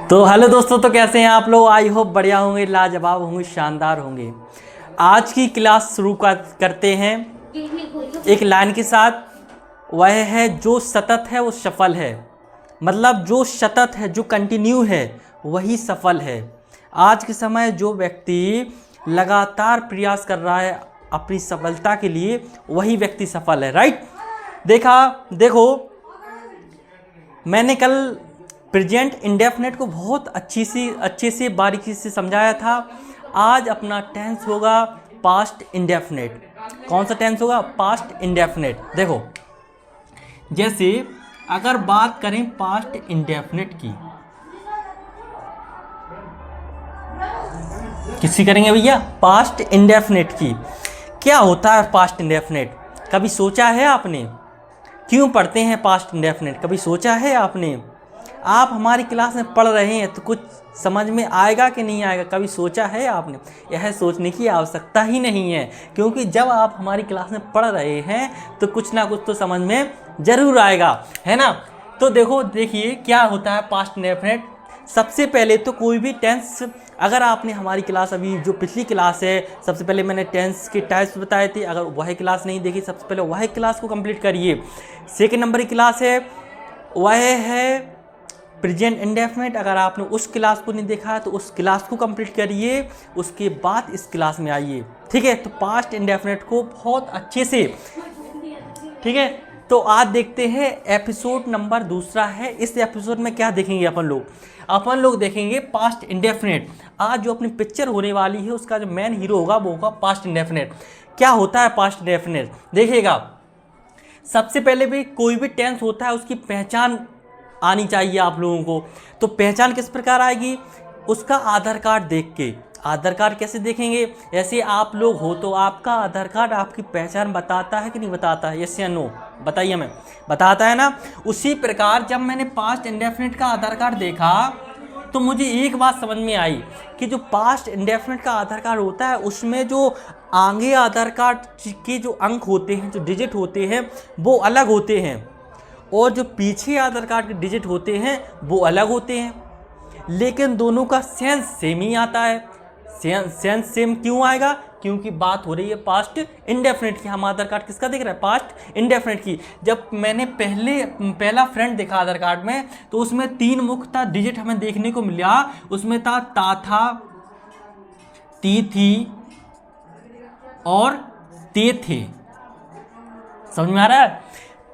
तो हेलो दोस्तों, तो कैसे हैं आप लोग। आई होप बढ़िया होंगे, लाजवाब होंगे, शानदार होंगे। आज की क्लास शुरू करते हैं एक लाइन के साथ। वह है जो सतत है वो सफल है। मतलब जो सतत है, जो कंटिन्यू है, वही सफल है। आज के समय जो व्यक्ति लगातार प्रयास कर रहा है अपनी सफलता के लिए, वही व्यक्ति सफल है। राइट। देखो मैंने कल प्रेजेंट इंडेफिनेट को बहुत अच्छे से बारीकी से समझाया था। आज अपना टेंस होगा पास्ट इंडेफिनेट। कौन सा टेंस होगा? Past indefinite. देखो, जैसे अगर बात करें पास्ट इंडेफिनेट की, किसकी करेंगे भैया? पास्ट इंडेफिनेट की। क्या होता है पास्ट इंडेफिनेट? कभी सोचा है आपने? क्यों पढ़ते हैं पास्ट इंडेफिनेट? कभी सोचा है आपने? आप हमारी क्लास में पढ़ रहे हैं तो कुछ समझ में आएगा कि नहीं आएगा? कभी सोचा है आपने? यह सोचने की आवश्यकता ही नहीं है, क्योंकि जब आप हमारी क्लास में पढ़ रहे हैं तो कुछ ना कुछ तो समझ में ज़रूर आएगा, है ना। तो देखिए क्या होता है पास्ट इंडेफिनेट। सबसे पहले तो कोई भी टेंस, अगर आपने हमारी क्लास अभी जो पिछली क्लास है, सबसे पहले मैंने टेंस के टाइप्स बताए थे। अगर वह क्लास नहीं देखी, सबसे पहले वह क्लास को कंप्लीट करिए। सेकेंड नंबर की क्लास है, वह है प्रेजेंट इंडेफिनिट। अगर आपने उस क्लास को नहीं देखा है तो उस क्लास को कंप्लीट करिए, उसके बाद इस क्लास में आइए। ठीक है। तो पास्ट इंडेफिनिट को बहुत अच्छे से, ठीक है। तो आज देखते हैं एपिसोड नंबर दूसरा है। इस एपिसोड में क्या देखेंगे अपन लोग देखेंगे पास्ट इंडेफिनिट। आज जो अपनी पिक्चर होने वाली है उसका जो मेन हीरो होगा वो होगा पास्ट इंडेफिनिट। क्या होता है पास्ट इंडेफिनिट? देखिएगा, सबसे पहले भी कोई भी टेंस होता है उसकी पहचान आनी चाहिए आप लोगों को। तो पहचान किस प्रकार आएगी? उसका आधार कार्ड देख के। आधार कार्ड कैसे देखेंगे? ऐसे आप लोग हो तो आपका आधार कार्ड आपकी पहचान बताता है कि नहीं बताता है? यस या नो बताइए हमें। बताता है ना। उसी प्रकार जब मैंने पास्ट इंडेफिनिट का आधार कार्ड देखा तो मुझे एक बात समझ में आई कि जो पास्ट इंडेफिनिट का आधार कार्ड होता है उसमें जो आगे आधार कार्ड के जो अंक होते हैं, जो डिजिट होते हैं, वो अलग होते हैं, और जो पीछे आधार कार्ड के डिजिट होते हैं वो अलग होते हैं। लेकिन दोनों का सेंस सेम ही आता है। सेंस सेम क्यों आएगा? क्योंकि बात हो रही है पास्ट इंडेफिनिट की। हम आधार कार्ड किसका देख रहे हैं? पास्ट इंडेफिनिट की। जब मैंने पहला फ्रेंड देखा आधार कार्ड में तो उसमें 3 मुख्य डिजिट हमें देखने को मिला। उसमें था था, ती थी और ते थे। समझ में आ रहा है?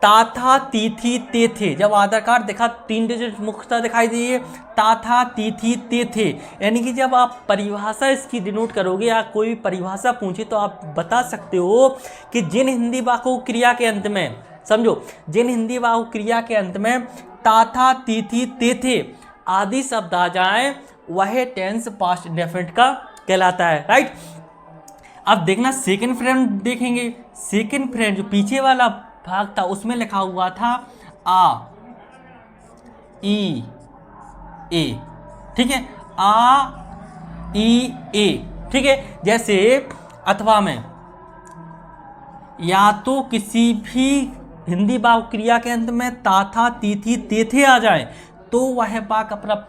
था, ती थी, ते थे। जब आधार कार्ड देखा 3 डिजिट मुख्यतः दिखाई दिए, था, ती थी, ते थे। यानी कि जब आप परिभाषा इसकी डिनोट करोगे या कोई भी परिभाषा पूछे तो आप बता सकते हो कि जिन हिंदी वाक्यों क्रिया के अंत में, समझो, जिन हिंदी वाक्यों क्रिया के अंत में था, ती थी, ते थे आदि शब्द आ जाए, वह टेंस पास्ट इंडेफिनिट का कहलाता है। राइट। अब देखना सेकेंड फ्रेंड देखेंगे। सेकेंड फ्रेंड जो पीछे वाला भाग था उसमें लिखा हुआ था आ ई ए। ठीक है। आ ई ए। ठीक है। जैसे अथवा में या तो किसी भी हिंदी वाक्य क्रिया के अंत में था, ती थी, ते थे आ जाए तो वह वाक्य अपना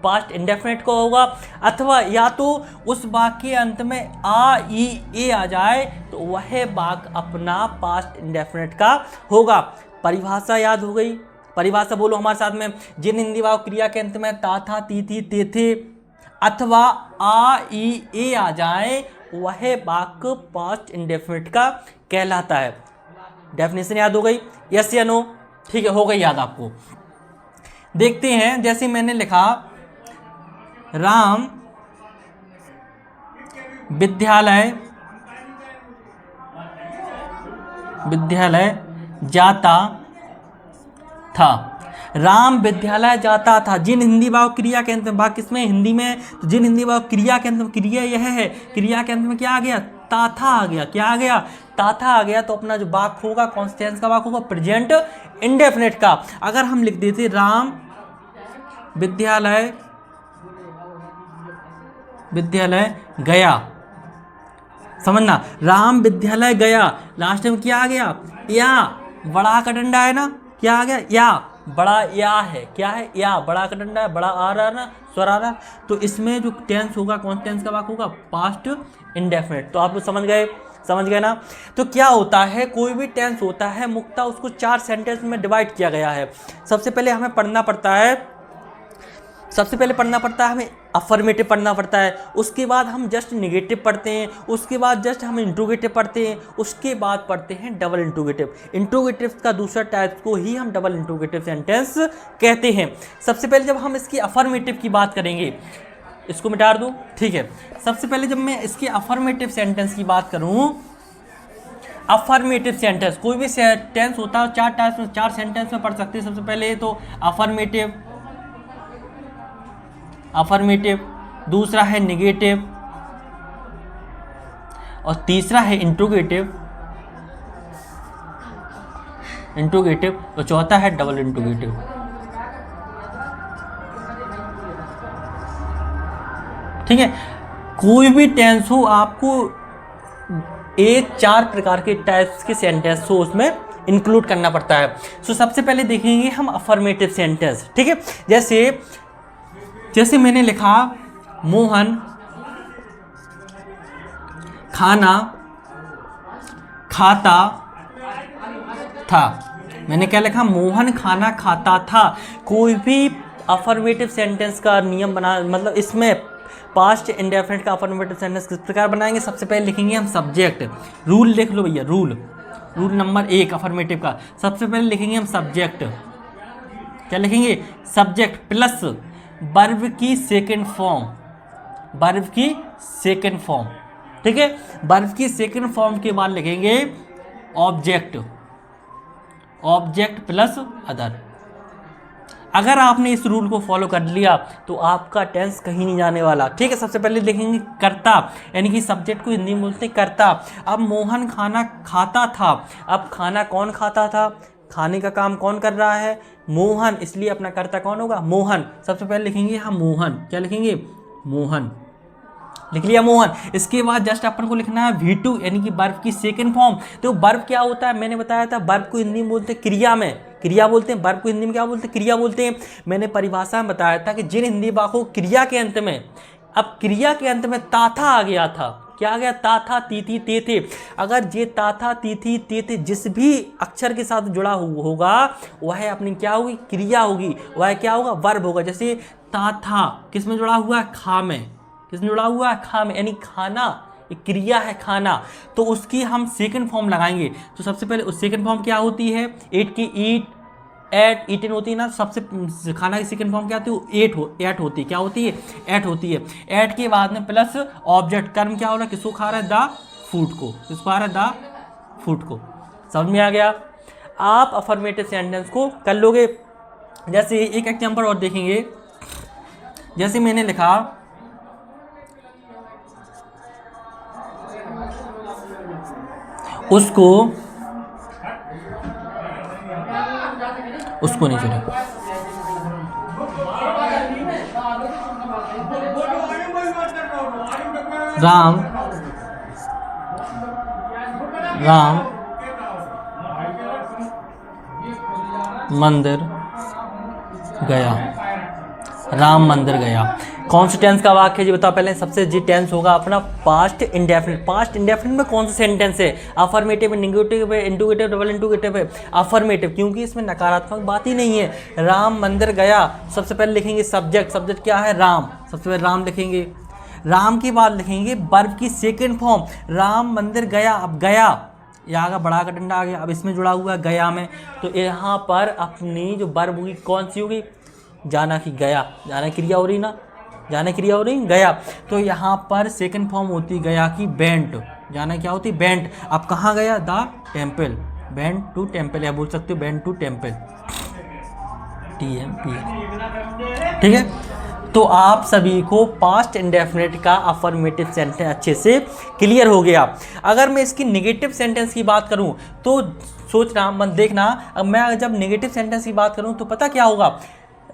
पास्ट इंडेफिनिट का होगा, अथवा या तो उस वाक्य के अंत में आ ई ए आ जाए तो वह वाक्य अपना पास्ट इंडेफिनिट का होगा। परिभाषा याद हो गई? परिभाषा बोलो हमारे साथ में। जिन हिंदी वाक्य क्रिया के अंत में था, ती थी, ते थे अथवा आ ई ए आ जाए वह वाक्य पास्ट इंडेफिनिट का कहलाता है। डेफिनेशन याद हो गई? यस या नो? ठीक है, हो गई याद आपको। देखते हैं, जैसे मैंने लिखा राम विद्यालय जाता था। राम विद्यालय जाता था। जिन हिंदी वाक्य क्रिया के अंत में, वाक्य किसमें? हिंदी में। तो जिन हिंदी वाक्य क्रिया के अंत में, क्रिया यह है, क्रिया के अंत में क्या आ गया? ताथा आ गया। क्या आ गया? ताथा आ गया। तो अपना जो वाक्य होगा कौन से टेंस का वाक्य होगा? प्रेजेंट इंडेफिनिट का। अगर हम लिख देते राम विद्यालय गया, समझना, राम विद्यालय गया, लास्ट में क्या आ गया? या, बड़ा का डंडा है ना, क्या आ गया? या। बड़ा या है, क्या है, या, बड़ा का डंडा है, बड़ा आ रहा है ना, स्वर आ रहा है, तो इसमें जो टेंस होगा कौन टेंस का वाक्य होगा, पास्ट इंडेफिनिट। तो आप लोग समझ गए ना। तो क्या होता है, कोई भी टेंस होता है मुख्यतः उसको 4 सेंटेंस में डिवाइड किया गया है। सबसे पहले हमें पढ़ना पड़ता है हमें अफर्मेटिव पढ़ना पड़ता है, उसके बाद हम जस्ट निगेटिव पढ़ते हैं, उसके बाद जस्ट हम इंट्रोगेटिव पढ़ते हैं, उसके बाद पढ़ते हैं डबल इंट्रोगेटिव। इंट्रोगेटिव का दूसरा टाइप को ही हम डबल इंट्रोगेटिव सेंटेंस कहते हैं। सबसे पहले जब हम इसकी अफर्मेटिव की बात करेंगे, इसको मिटा दूँ, ठीक है। सबसे पहले जब मैं इसकी अफर्मेटिव सेंटेंस की बात करूँ, अफर्मेटिव सेंटेंस कोई भी टेंस होता है 4 टाइप्स में, 4 सेंटेंस में पढ़ सकते हैं। सबसे पहले तो अफर्मेटिव, दूसरा है निगेटिव, और तीसरा है इंट्रोगेटिव, और चौथा है डबल इंट्रोगेटिव। ठीक है, कोई भी टेंस हो आपको 4 प्रकार के टाइप्स के सेंटेंस हो उसमें इंक्लूड करना पड़ता है। सो सबसे पहले देखेंगे हम अफर्मेटिव सेंटेंस, ठीक है। जैसे मैंने लिखा मोहन खाना खाता था, मैंने क्या लिखा, मोहन खाना खाता था। कोई भी अफर्मेटिव सेंटेंस का नियम बना, मतलब इसमें पास्ट इंडेफिनिट का अफर्मेटिव सेंटेंस किस प्रकार बनाएंगे, सबसे पहले लिखेंगे हम सब्जेक्ट। रूल लिख लो भैया, रूल नंबर 1 अफर्मेटिव का, सबसे पहले लिखेंगे हम सब्जेक्ट। क्या लिखेंगे, सब्जेक्ट प्लस वर्ब की सेकंड फॉर्म, ठीक है। वर्ब की सेकंड फॉर्म के बाद लिखेंगे ऑब्जेक्ट प्लस अदर। अगर आपने इस रूल को फॉलो कर लिया तो आपका टेंस कहीं नहीं जाने वाला, ठीक है। सबसे पहले देखेंगे कर्ता, यानी कि सब्जेक्ट को हिंदी में बोलते हैं कर्ता। अब मोहन खाना खाता था, अब खाना कौन खाता था, खाने का काम कौन कर रहा है, मोहन, इसलिए अपना कर्ता कौन होगा, मोहन। सबसे पहले लिखेंगे हम मोहन, क्या लिखेंगे, मोहन, लिख लिया मोहन। इसके बाद जस्ट अपन को लिखना है V2, यानी कि वर्ब की सेकंड फॉर्म। तो वर्ब क्या होता है, मैंने बताया था, वर्ब को हिंदी में बोलते हैं क्रिया बोलते हैं। वर्ब को हिंदी में क्या बोलते हैं, क्रिया बोलते हैं। मैंने परिभाषा में बताया था कि जिन हिंदी वाक्यों क्रिया के अंत में, अब क्रिया के अंत में ताथा आ गया था, क्या आ गया, ताथा तीथी ते थे। अगर ये ताथा तीथी ते थे जिस भी अक्षर के साथ जुड़ा होगा वह अपनी क्या होगी, क्रिया होगी, वह क्या होगा, वर्ब होगा। जैसे ताथा किस में जुड़ा हुआ है, खा में, किसमें जुड़ा हुआ है, खा में, यानी खाना, एक क्रिया है खाना, तो उसकी हम सेकंड फॉर्म लगाएंगे। तो सबसे पहले उस सेकंड फॉर्म क्या होती है, एट की ईट, एट, ईटन होती है ना। सबसे खाना की सेकंड फॉर्म क्या होती है, एट होती है, क्या होती है, एट होती है। एट के बाद में प्लस ऑब्जेक्ट, कर्म क्या हो रहा है, किसको खा रहा है, द फूड को, किसको खा रहा है, द फूड को। समझ में आ गया। आप अफर्मेटिव सेंटेंस को कर लोगे। जैसे एक एग्जांपल और देखेंगे, जैसे मैंने लिखा उसको नहीं चले, राम मंदिर गया। कौन से टेंस का वाक्य है जी बताओ पहले। सबसे जी टेंस होगा अपना पास्ट इंडेफिनिट। पास्ट इंडेफिनिट में कौन सा सेंटेंस है, affirmative, negative, interrogative, double interrogative है, अफर्मेटिव, क्योंकि इसमें नकारात्मक बात ही नहीं है। राम मंदिर गया, सबसे पहले लिखेंगे सब्जेक्ट क्या है, राम, सबसे पहले राम लिखेंगे। राम के बाद लिखेंगे वर्ब की सेकेंड फॉर्म, राम मंदिर गया। अब गया, यहाँ का बड़ा का डंडा आ गया, अब इसमें जुड़ा हुआ है गया में, तो यहाँ पर अपनी जो वर्ब होगी कौन सी होगी, जाना की गया, जाना क्रिया हो रही ना, जाना क्रिया हो रही गया, तो यहाँ पर सेकंड फॉर्म होती गया की बेंट, जाना क्या होती, बेंट। अब कहाँ गया, the temple, went to temple, या बोल सकते हो बेंट टू टेम्पल, TMP, ठीक है। तो आप सभी को पास्ट इंडेफिनिट का अफर्मेटिव सेंटेंस अच्छे से क्लियर हो गया। अगर मैं इसकी नेगेटिव सेंटेंस की बात करूं तो सोचना मत, देखना, अब मैं जब नेगेटिव सेंटेंस की बात करूं तो पता क्या होगा,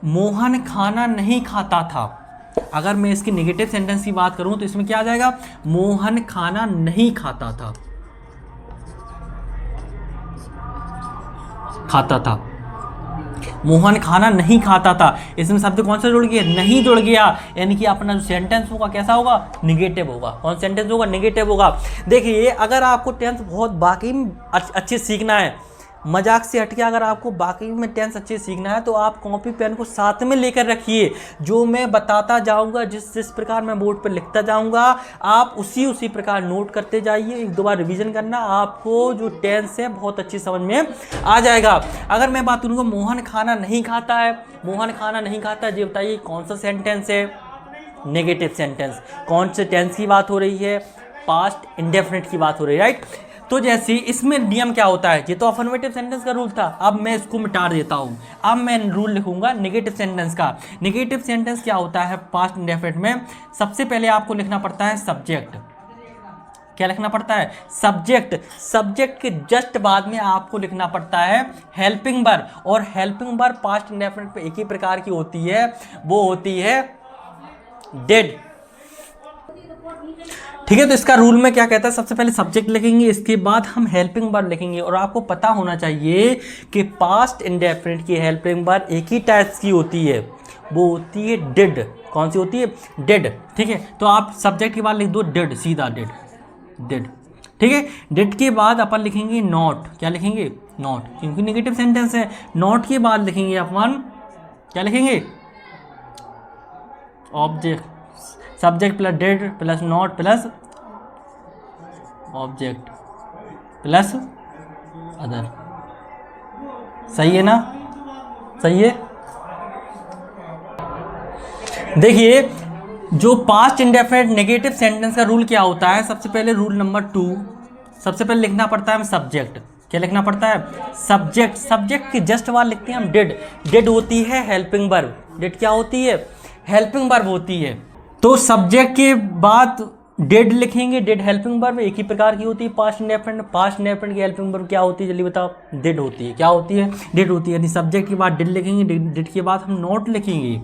मोहन खाना नहीं खाता था। अगर मैं इसकी नेगेटिव सेंटेंस की बात करूं तो इसमें क्या आ जाएगा, मोहन खाना नहीं खाता था, मोहन खाना नहीं खाता था, इसमें शब्द कौन सा जुड़ गया, नहीं जुड़ गया, यानी कि अपना जो सेंटेंस होगा कैसा होगा, निगेटिव होगा। कौन सेंटेंस होगा, निगेटिव होगा। देखिए अगर आपको टेंस बहुत बाकी में अच्छे सीखना है, मजाक से हटके अगर आपको बाकी में टेंस अच्छे सीखना है, तो आप कॉपी पेन को साथ में लेकर रखिए। जो मैं बताता जाऊंगा, जिस प्रकार मैं बोर्ड पर लिखता जाऊंगा, आप उसी प्रकार नोट करते जाइए। एक दो बार रिवीजन करना, आपको जो टेंस है बहुत अच्छी समझ में आ जाएगा। अगर मैं बात करूँगा मोहन खाना नहीं खाता है, मोहन खाना नहीं खाता है, ये बताइए कौन सा सेंटेंस है, नेगेटिव सेंटेंस। कौन से टेंस की बात हो रही है, पास्ट इंडेफिनिट की बात हो रही है, राइट। तो जैसे इसमें नियम क्या होता है, ये तो अफर्मेटिव सेंटेंस का रूल था, अब मैं इसको मिटा देता हूँ। अब मैं रूल लिखूंगा नेगेटिव सेंटेंस का। नेगेटिव सेंटेंस क्या होता है पास्ट इंडेफिनिट में, सबसे पहले आपको लिखना पड़ता है सब्जेक्ट। क्या लिखना पड़ता है, सब्जेक्ट। सब्जेक्ट के जस्ट बाद में आपको लिखना पड़ता है हेल्पिंग वर्ब, और हेल्पिंग वर्ब पास्ट इंडेफिनिट में एक ही प्रकार की होती है, वो होती है डिड। ठीक है, तो इसका रूल में क्या कहता है, सबसे पहले सब्जेक्ट लिखेंगे, इसके बाद हम हेल्पिंग वर्ब लिखेंगे। और आपको पता होना चाहिए कि पास्ट इंडेफिनिट की हेल्पिंग वर्ब एक ही टाइप की होती है, वो होती है डिड। कौन सी होती है, डिड। ठीक है, तो आप सब्जेक्ट के बाद लिख दो डिड, सीधा डिड, डिड। ठीक है, डिड के बाद अपन लिखेंगे नॉट। क्या लिखेंगे, नॉट, क्योंकि नेगेटिव सेंटेंस है। नॉट के बाद लिखेंगे अपन, क्या लिखेंगे, object. Subject plus did plus not plus object plus other. सही है ना, सही है। देखिए जो पास्ट इंडेफिनिट नेगेटिव सेंटेंस का रूल क्या होता है, सबसे पहले रूल नंबर 2, सबसे पहले लिखना पड़ता है सब्जेक्ट। क्या लिखना पड़ता है, सब्जेक्ट। सब्जेक्ट के जस्ट बाद लिखते हैं हम डिड। डिड होती है हेल्पिंग वर्ब। डिड क्या होती है, हेल्पिंग वर्ब होती है। तो सब्जेक्ट के बाद डिड लिखेंगे, डिड हेल्पिंग वर्ब एक ही प्रकार की होती है पास्ट इंडेफिनिट। पास्ट इंडेफिनिट की हेल्पिंग वर्ब क्या होती है, जल्दी बताओ, डिड होती है। क्या होती है, डिड होती है। यानी सब्जेक्ट के बाद डिड लिखेंगे, डिड के बाद हम नॉट लिखेंगे।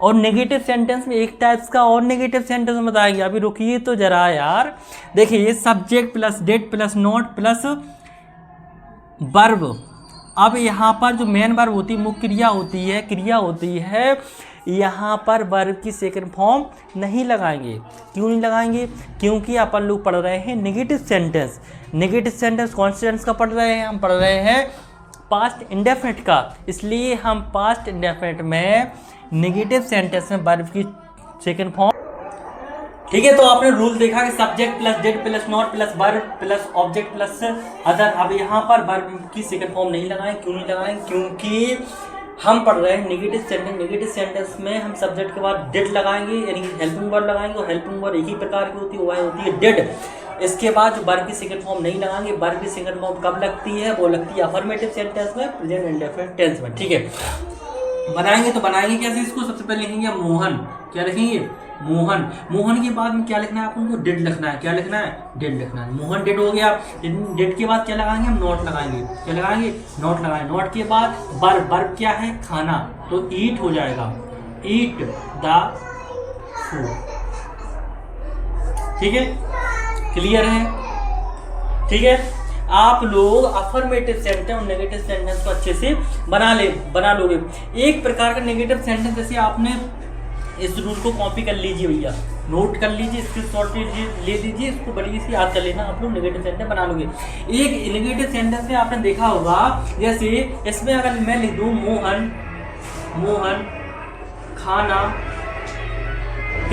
और नेगेटिव सेंटेंस में एक टाइप्स का और नेगेटिव सेंटेंस में बताएंगे, अभी रुकिए तो जरा यार। देखिए ये subject plus did plus not plus verb. अब यहाँ पर जो मेन वर्ब होती है, मुख्य क्रिया होती है, क्रिया होती है, यहाँ पर वर्ब की सेकंड फॉर्म नहीं लगाएंगे। क्यों नहीं लगाएंगे, क्योंकि अपन लोग पढ़ रहे हैं नेगेटिव सेंटेंस। नेगेटिव सेंटेंस कौन से सेंटेंस का पढ़ रहे हैं, हम पढ़ रहे हैं पास्ट इंडेफिनिट का। इसलिए हम पास्ट इंडेफिनिट में नेगेटिव सेंटेंस में वर्ब की सेकंड फॉर्म। ठीक है, तो आपने रूल देखा कि subject plus did plus not plus verb plus object plus other. अब यहाँ पर वर्ब की सेकंड फॉर्म नहीं लगाएं। क्यों नहीं लगाएं, क्योंकि हम पढ़ रहे हैं नेगेटिव सेंटेंस। नेगेटिव सेंटेंस में हम सब्जेक्ट के बाद डिड लगाएंगे, यानी कि हेल्पिंग वर्ब लगाएंगे, और हेल्पिंग वर्ब एक ही प्रकार की होती है, वह होती है डिड। इसके बाद जो वर्ब की सेकंड फॉर्म नहीं लगाएंगे। वर्ब की सेकंड फॉर्म कब लगती है, वो लगती है अफर्मेटिव सेंटेंस में, प्रेजेंट इंडेफिनिट टेंस में। ठीक है, बनाएंगे तो बनाएंगे कैसे इसको, सबसे पहले लिखेंगे मोहन। क्या लिखेंगे, मोहन। मोहन के बाद में क्या लिखना है आपको, डिड लिखना है। क्या लिखना है, डिड लिखना है। मोहन डिड हो गया। डिड के बाद क्या लगाएंगे, हम नॉट लगाएंगे। क्या लगाएंगे, नॉट लगाएंगे। नॉट के बाद वर्ब। वर्ब क्या है, खाना, तो ईट हो जाएगा, ईट द फूड। ठीक है, क्लियर है। ठीक है, आप लोग अफर्मेटिव सेंटेंस और नेगेटिव सेंटेंस को अच्छे से बना लोगे। एक प्रकार का नेगेटिव सेंटेंस, जैसे आपने इस रूल को कॉपी कर लीजिए भैया, नोट कर लीजिए, स्क्रीनशॉट ले लीजिए, इसको बड़ी सी याद कर लेना, आप लोग नेगेटिव सेंटेंस बना लोगे। एक नेगेटिव सेंटेंस में आपने देखा होगा, जैसे इसमें अगर मैं लिख दूँ मोहन, मोहन खाना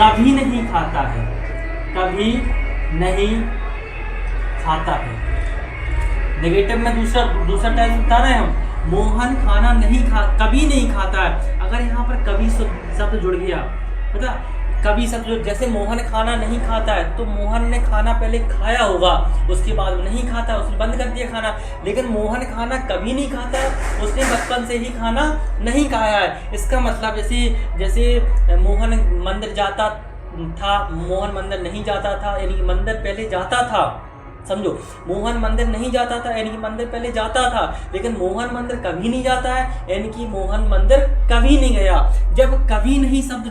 कभी नहीं खाता है, कभी नहीं खाता है। नेगेटिव में दूसरा टाइप बता रहे हैं हम, मोहन खाना कभी नहीं खाता है। अगर यहाँ पर कभी शब्द जुड़ गया, पता, कभी शब्द जुड़, जैसे मोहन खाना नहीं खाता है, तो मोहन ने खाना पहले खाया होगा, उसके बाद नहीं खाता, उसने बंद कर दिया खाना। लेकिन मोहन खाना कभी नहीं खाता है, उसने बचपन से ही खाना नहीं खाया है। इसका मतलब जैसे मोहन मंदिर जाता था, मोहन मंदिर नहीं जाता था, यानी कि मंदिर पहले जाता था। समझो, मोहन मंदिर नहीं जाता था यानी कि मंदिर पहले जाता था, लेकिन मोहन मंदिर कभी नहीं जाता है यानी कि मोहन मंदिर कभी नहीं गया। जब कभी नहीं शब्द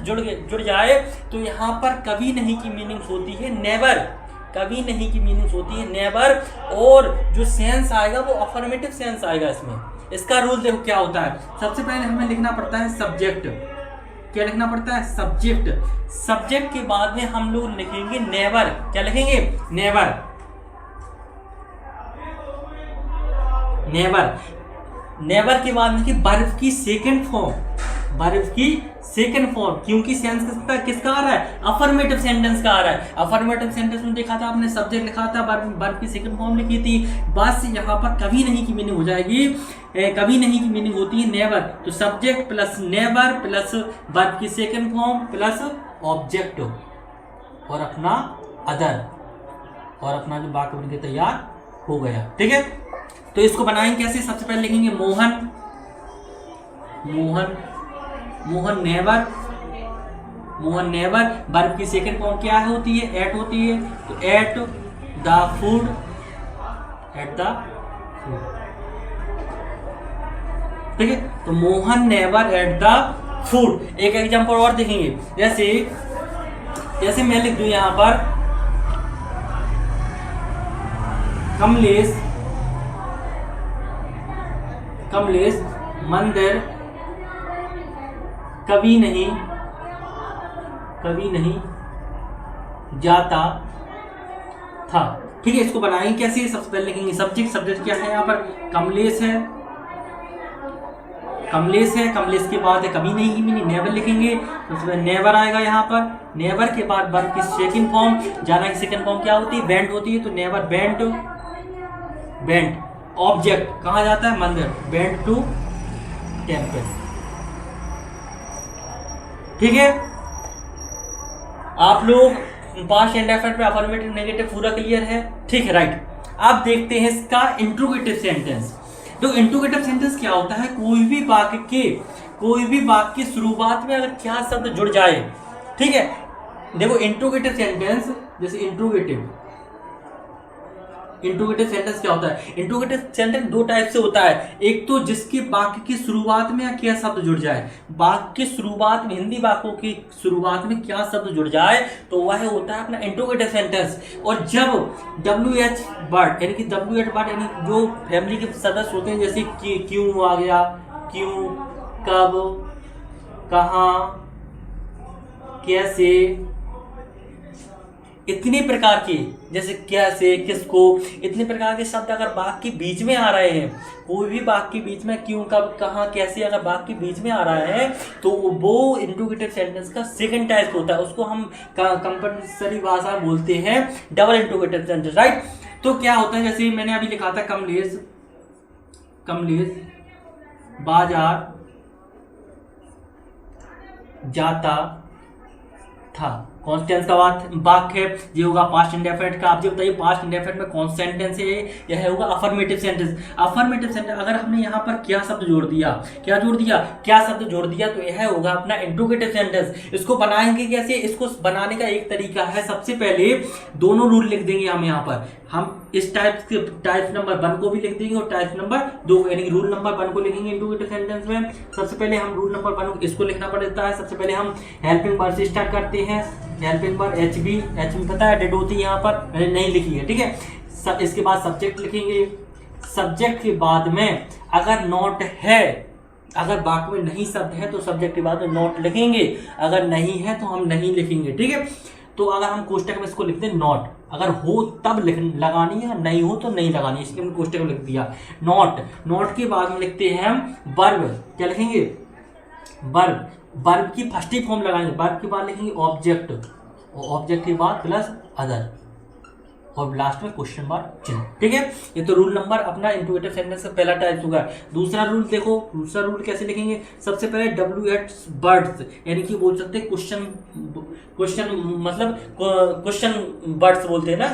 जुड़ जाए तो यहाँ पर कभी नहीं की मीनिंग्स होती है नेवर। कभी नहीं की मीनिंग्स होती है नेवर, और जो सेंस आएगा वो अफर्मेटिव सेंस आएगा इसमें। इसका रूल देखो क्या होता है। सबसे पहले हमें लिखना पड़ता है सब्जेक्ट। क्या लिखना पड़ता है? सब्जेक्ट। सब्जेक्ट के बाद में हम लोग लिखेंगे नेवर। क्या लिखेंगे? नेवर। नेवर। नेवर के बाद में वर्ब की सेकंड फॉर्म। वर्ब की सेकंड फॉर्म, क्योंकि सेंस किसका आ रहा है? अफर्मेटिव सेंटेंस का आ रहा है। अफर्मेटिव सेंटेंस में देखा था आपने, सब्जेक्ट लिखा था, वर्ब की सेकंड फॉर्म लिखी थी। बस यहाँ पर कभी नहीं की मीनिंग हो जाएगी, कभी नहीं की मीनिंग होती है नेवर। तो subject plus never plus verb की सेकंड फॉर्म प्लस ऑब्जेक्ट और अपना अदर, और अपना जो वाक्य बनके तैयार हो गया। ठीक है, तो इसको बनाएंगे कैसे? सबसे पहले लिखेंगे Mohan. Mohan, Mohan never. Mohan never. Verb की सेकंड फॉर्म क्या है? होती है एट होती है। तो at the food. At the food. ठीक है, तो Mohan never at the food. एक एग्जांपल और देखेंगे, जैसे मैं लिख दूं यहां पर कमलेश मंदिर कभी नहीं जाता था। ठीक है, इसको बनाएंगे कैसे? सबसे पहले लिखेंगे सब्जेक्ट। सब्जेक्ट क्या है? यहाँ पर कमलेश है। कमलेश के बाद है कभी नहीं की मीनिंग नेवर लिखेंगे। सबसे पहले नेवर आएगा यहाँ पर। नेवर के बाद वर्ब की सेकंड फॉर्म, जाना की सेकंड फॉर्म क्या होती है? वेंट होती है। तो नेवर वेंट। ऑब्जेक्ट कहाँ जाता है? मंदिर। Went to temple. ठीक है, आप लोग पास्ट इंडेफिनिट में अफर्मेटिव नेगेटिव पूरा क्लियर है? ठीक है, राइट। अब देखते हैं इसका इंट्रोगेटिव सेंटेंस। तो इंट्रोगेटिव सेंटेंस क्या होता है? कोई भी वाक्य की शुरुआत में अगर क्या शब्द जुड़ जाए। ठीक है, देखो इंट्रोगेटिव सेंटेंस, जैसे इंट्रोगेटिव सेंटेंस क्या होता है? इंट्रोगेटिव सेंटेंस दो टाइप से होता है। एक तो जिसके वाक्य की शुरुआत में क्या शब्द जुड़ जाए। वाक्य की शुरुआत में, हिंदी वाक्यों की शुरुआत में क्या शब्द जुड़ जाए तो वह होता है अपना इंट्रोगेटिव सेंटेंस। और जब WH वर्ड यानी जो फैमिली के सदस्य होते हैं, जैसे क्यों आ गया, क्यों, कब, कहाँ, कैसे, इतने प्रकार के, जैसे कैसे, किसको, इतने प्रकार के शब्द अगर वाक्य के बीच में आ रहे हैं, कोई भी वाक्य के बीच में क्यों, कब, कहाँ, कैसे अगर वाक्य के बीच में आ रहा है तो वो इंट्रोगेटिव सेंटेंस का सेकंड टाइप होता है। उसको हम कंपलसरी भाषा बोलते हैं डबल इंट्रोगेटिव सेंटेंस, राइट। तो क्या होता है, जैसे मैंने अभी लिखा था कमलेश बाजार जाता था। कौन टेंस का वाक्य है? ये होगा पास्ट इंडेफिनिट का। आप जी बताइए पास्ट इंडेफिनिट में कौन सेंटेंस है? यह होगा अफर्मेटिव सेंटेंस। अफर्मेटिव सेंटेंस अगर हमने यहाँ पर क्या शब्द जोड़ दिया, क्या शब्द जोड़ दिया तो यह होगा अपना इंट्रोगेटिव सेंटेंस। इसको बनाएंगे कैसे? इसको बनाने का एक तरीका है, सबसे पहले दोनों रूल लिख देंगे हम यहाँ पर। हम इस टाइप नंबर 1 को भी लिख देंगे और टाइप नंबर 2 यानी रूल नंबर 1 को लिखेंगे इंट्रोगेटिव सेंटेंस में। सबसे पहले हम रूल नंबर 1 इसको लिखना पड़ता है। सबसे पहले हम हेल्पिंग वर्ब से स्टार्ट करते हैं। हेल्पिंग वर्ब HB पता है डेड होती है, यहाँ पर मैंने नहीं लिखी है, ठीक है। इसके बाद सब्जेक्ट लिखेंगे। सब्जेक्ट के बाद में अगर नॉट है, अगर वाक्य में नहीं शब्द है तो सब्जेक्ट के बाद में नॉट लिखेंगे, अगर नहीं है तो हम नहीं लिखेंगे, ठीक है। तो अगर हम कोष्टक में इसको लिखते हैं नॉट, अगर हो तब लगानी है, नहीं हो तो नहीं लगानी, इसलिए हमने कोष्टक में लिख दिया नॉट के बाद में लिखते हैं हम वर्ब। क्या लिखेंगे? वर्ब की फर्स्ट ही फॉर्म लगाएंगे। वर्ब के बाद लिखेंगे ऑब्जेक्ट, ऑब्जेक्ट के बाद प्लस अदर और लास्ट में क्वेश्चन मार्क चिन्ह, ठीक है। ये तो रूल नंबर अपना इंट्रोगेटिव सेंटेंस का पहला टाइप होगा। दूसरा रूल देखो, दूसरा रूल कैसे लिखेंगे? सबसे पहले WH वर्ड्स यानी कि बोल सकते हैं क्वेश्चन मतलब क्वेश्चन वर्ड्स बोलते हैं ना,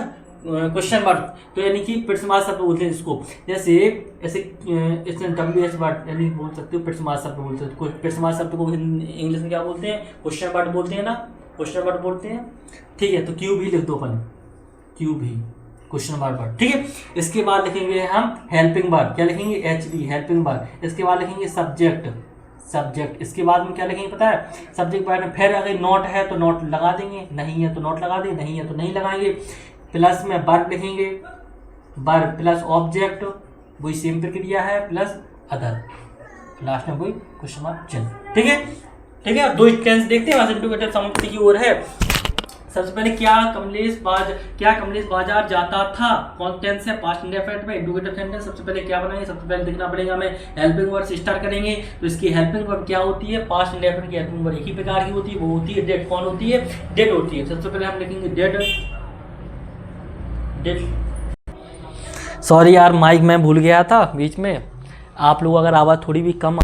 क्वेश्चन वर्ड, तो यानी कि प्रश्नवाचक शब्द बोलते हैं इसको। जैसे इसमें WH वर्ड यानी बोल सकते हो प्रश्नवाचक शब्द बोलते हैं। प्रश्नवाचक शब्द को इंग्लिश में क्या बोलते हैं? क्वेश्चन वर्ड बोलते हैं ना, क्वेश्चन वर्ड बोलते हैं, ठीक है। तो क्यू भी लिख दो अपन, क्यू भी क्वेश्चन वर्ड, ठीक है। इसके बाद लिखेंगे हम हेल्पिंग वर्ब। क्या लिखेंगे? HB helping verb. इसके बाद लिखेंगे सब्जेक्ट। इसके बाद में क्या लिखेंगे पता है? सब्जेक्ट बाद में फिर अगर नॉट है तो नॉट लगा देंगे, नहीं है तो नॉट लगा देंगे, नहीं है तो नहीं लगाएंगे। प्लस में वर्ब लिखेंगे, वर्ब प्लस ऑब्जेक्ट, वही सेम प्रक्रिया है, प्लस अदर, लास्ट में कोई क्वेश्चन मार्क चिन्ह। ठीक है, ठीक है। दो टेंस देखते हैं, वहां से इंटीग्रेटेड समाप्ति की ओर है। सबसे पहले क्या कमलेश बाजार जाता था, कौन टेंस है, पास्ट इंडेफिनिट में इंटीग्रेटेड सेंटेंस। सबसे पहले क्या बनाएंगे, सबसे पहले देखना पड़ेगा हमें हेल्पिंग वर्ब से स्टार्ट करेंगे। तो इसकी हेल्पिंग वर्ब क्या होती है, पास्ट इंडेफिनिट की हेल्पिंग वर्ब एक ही प्रकार की होती है, वो होती है डेड। कौन होती है, डेड होती है। सबसे पहले हम लिखेंगे डेड। सॉरी यार, माइक मैं भूल गया था बीच में। आप लोग अगर आवाज़ थोड़ी भी कम